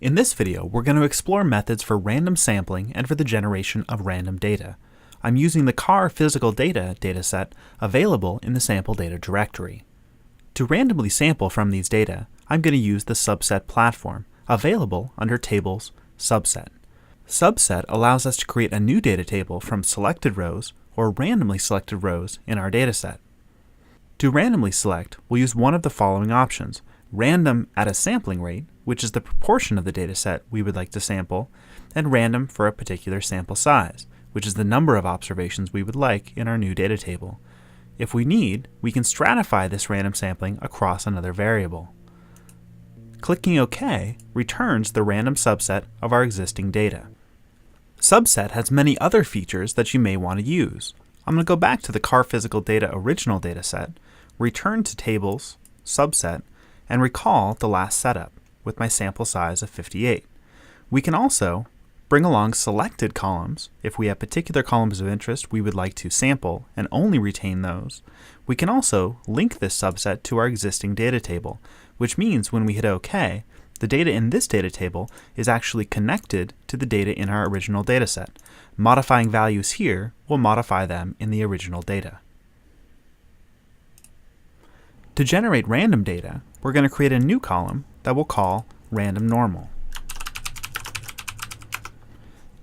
In this video, we're going to explore methods for random sampling and for the generation of random data. I'm using the car physical data dataset available in the sample data directory. To randomly sample from these data, I'm going to use the subset platform, available under Tables, Subset. Subset allows us to create a new data table from selected rows or randomly selected rows in our dataset. To randomly select, we'll use one of the following options: random at a sampling rate, which is the proportion of the dataset we would like to sample, and random for a particular sample size, which is the number of observations we would like in our new data table. If we need, we can stratify this random sampling across another variable. Clicking OK returns the random subset of our existing data. Subset has many other features that you may want to use. I'm going to go back to the car physical data original dataset, return to Tables, Subset, and recall the last setup with my sample size of 58. We can also bring along selected columns if we have particular columns of interest we would like to sample and only retain those. We can also link this subset to our existing data table, which means when we hit OK, the data in this data table is actually connected to the data in our original dataset. Modifying values here will modify them in the original data. To generate random data, we're going to create a new column that we'll call Random Normal.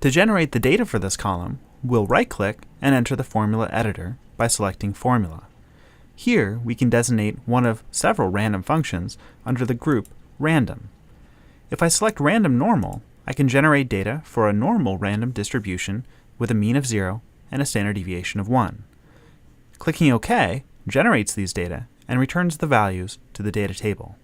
To generate the data for this column, we'll right-click and enter the formula editor by selecting Formula. Here, we can designate one of several random functions under the group Random. If I select Random Normal, I can generate data for a normal random distribution with a mean of 0 and a standard deviation of 1. Clicking OK generates these data and returns the values to the data table.